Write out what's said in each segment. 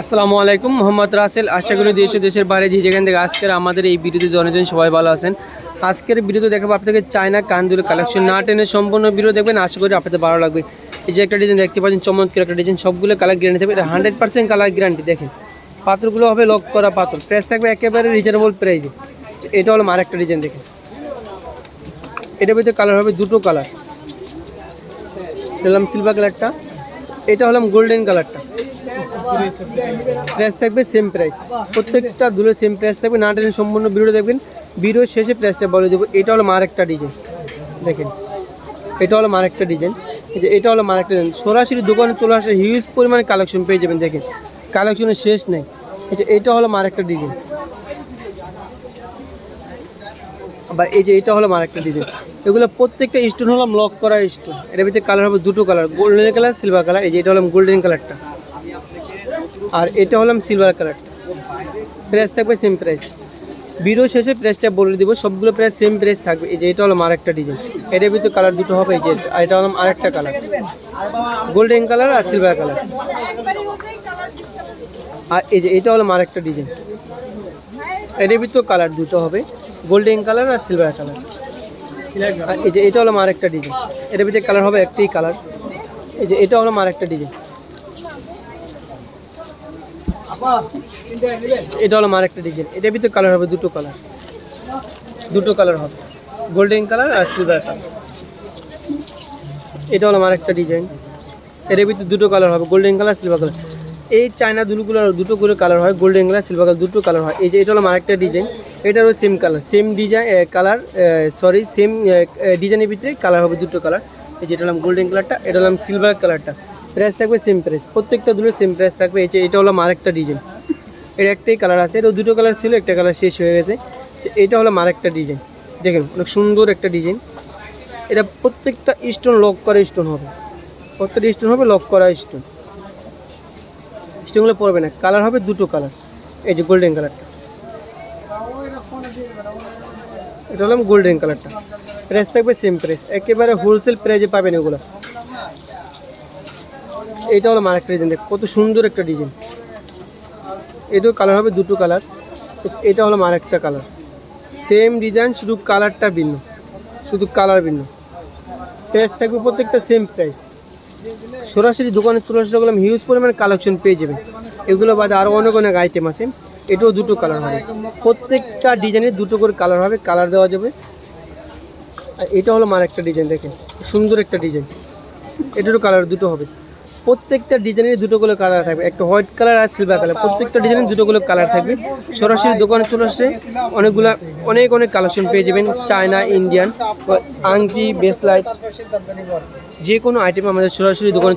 আসসালামু আলাইকুম, মোহাম্মদ রাসেল। আশা করি দেশ ও দেশের বাইরে যে যেখান থেকে আজকের আমাদের এই ভিডিওতে জনজন সবাই ভালো আছেন। আজকের ভিডিওতে দেখাবো আপনাদেরকে চায়না কানদুলের কালেকশন। না টেনে সম্পূর্ণ ভিডিও দেখবেন, আশা করি আপনাদের ভালো লাগবে। এই যে একটা ডিজাইন দেখতে পাচ্ছেন, চমৎকার একটা ডিজাইন, সবগুলো কালার গ্যারান্টি থাকবে, 100% কালার গ্যারান্টি। দেখেন পাথরগুলো হবে লক করা পাথর, প্রাইস থাকবে একেবারে রিজনেবল প্রাইসে। এটা হলো আরেকটা ডিজাইন, দেখেন এটার ভিতরে কালার হবে দুটো কালার। হলাম সিলভার কালারটা, এটা হলাম গোল্ডেন কালারটা। প্রাইস থাকবে সেম প্রাইস, প্রত্যেকটা দুটো সেম প্রাইস থাকবে। না টেনে সম্পূর্ণ ভিডিও দেখবেন, ভিডিওর শেষে প্রাইসটা বলে দেবো। এটা হলো আরেকটা ডিজাইন, দেখেন এটা হলো আরেকটা ডিজাইন। এই যে এটা হলো আরেকটা ডিজাইন, সরাসরি দোকানে চলে আসলে হিউজ পরিমাণে কালেকশন পেয়ে যাবেন। দেখেন কালেকশনের শেষ নেই। এই যে এটা হলো আরেকটা ডিজাইন, আবার এই যে এটা হলো আরেকটা ডিজাইন। এগুলো প্রত্যেকটা স্টোন হলাম লক করা স্টোন। এটার ভিতরে কালার হবে দুটো colour, golden colour, silver colour. এই যে এটা হলাম গোল্ডেন কালারটা, আর এটা হলাম সিলভার কালারটা। প্রাইস থাকবে সেম প্রাইস, ভিডিও শেষে প্রাইসটা বলে দিব। সবগুলো প্রাইস সেম প্রাইস থাকবে। এই যে এটা হলো আরেকটা ডিজাইন, এটার ভিতরে কালার দুটো হবে। এই যে এটা হলো আরেকটা কালার, গোল্ডেন কালার আর সিলভার কালার। আর এই যে এটা হলো আরেকটা ডিজাইন, এটার ভিতরে কালার দুটো হবে, গোল্ডেন কালার আর সিলভার কালার। আর এই যে এটা হলো আরেকটা ডিজাইন, এটার ভিতরে কালার হবে একটাই কালার। এই যে এটা হলো আরেকটা ডিজাইন, এটা হলো আরেকটা ডিজাইন। এটার ভিতরে কালার হবে দুটো কালার হবে, গোল্ডেন কালার আর সিলভার কালার। এটা হলো আরেকটা ডিজাইন, এটার ভিতরে দুটো কালার হবে, গোল্ডেন কালার, সিলভার কালার। এই চায়না দুলগুলো দুটো করে কালার হয়, গোল্ডেন কালার, সিলভার কালার, দুটো কালার হয়। এই যে এটা হলো আরেকটা ডিজাইন, এটারও same colour, same design colour, same ডিজাইনের ভিতরে কালার হবে দুটো কালার। এই যে এটা হলাম গোল্ডেন কালারটা, এটা হলাম সিলভার কালারটা। প্রাইস থাকবে সেম প্রাইস, প্রত্যেকটা দুটো সেম প্রাইস থাকবে। এই যে এটা হলো আরেকটা ডিজাইন, এর একটাই কালার আছে, এটা দুটো কালার ছিল, একটা কালার শেষ হয়ে গেছে। এটা হলো আরেকটা ডিজাইন, দেখেন অনেক সুন্দর একটা ডিজাইন। এটা প্রত্যেকটা স্টোন লক করা স্টোন হবে, প্রত্যেকটা স্টোন হবে লক করা স্টোন, স্টোনগুলো পড়বে না। কালার হবে দুটো কালার। এই যে গোল্ডেন কালারটা, এটা হলাম গোল্ডেন কালারটা। প্রাইস থাকবে সেম প্রাইস, একেবারে হোলসেল প্রাইসে পাবেন এগুলো। এটা হলো আরেকটা ডিজাইন, দেখ কত সুন্দর একটা ডিজাইন। এটাও কালার হবে দুটো কালার। এটা হলো আরেকটা কালার, সেম ডিজাইন, শুধু কালারটা ভিন্ন, শুধু কালার ভিন্ন। প্রাইস থাকবে প্রত্যেকটা সেম প্রাইস। সরাসরি দোকানে চলে আসলে গেলাম, হিউজ পরিমাণে কালেকশন পেয়ে যাবেন। এগুলো বাদে আরও অনেক অনেক আইটেম আছে। এটাও দুটো কালার হবে, প্রত্যেকটা ডিজাইনের দুটো করে কালার হবে, কালার দেওয়া যাবে। আর এটা হলো আরেকটা ডিজাইন, দেখেন সুন্দর একটা ডিজাইন, এটারও কালার দুটো হবে। প্রত্যেকটা ডিজাইনের দুটো করে কালার থাকবে, একটা হোয়াইট কালার আর সিলভার কালার। প্রত্যেকটা ডিজাইনের দুটো করে কালার থাকবে। সরাসরি দোকানে চলে আসলে অনেক কালেকশন পেয়ে যাবেন। চায়না, ইন্ডিয়ান, আংটি, ব্রেসলাইট, যে কোনো আইটেম আমাদের সরাসরি দোকানে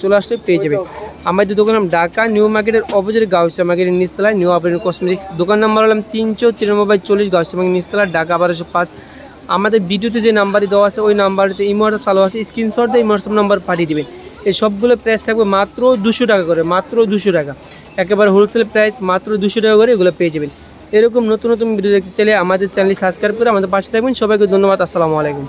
চলে আসলে পেয়ে যাবে। আমাদের দোকান নাম ঢাকা নিউ মার্কেটের অপোজিট গাউসিয়া মার্কেটের নিচতলায় নিউ আপারেন কসমেটিক্স। দোকান নাম্বার হলাম 393/40 গাউসিয়া মার্কেট নিচতলা, ঢাকা 1205। আমাদের ভিডিওতে যে নাম্বারটি দেওয়া আছে ওই নাম্বারটিতে ইমো হোয়াটসঅ্যাপ চালু আছে, স্ক্রিনশট দিয়ে ইমো হোয়াটসঅ্যাপ নাম্বার পাঠিয়ে দেবেন। এই সবগুলো প্রাইস থাকবে মাত্র 200 টাকা করে, মাত্র 200 টাকা, একেবারে হোলসেল প্রাইস, মাত্র 200 টাকা করে এগুলো পেয়ে যাবেন। এরকম নতুন নতুন ভিডিও দেখতে চাইলে আমাদের চ্যানেলটি সাবস্ক্রাইব করে আমাদের পাশে থাকবেন। সবাইকে ধন্যবাদ, আসসালামু আলাইকুম।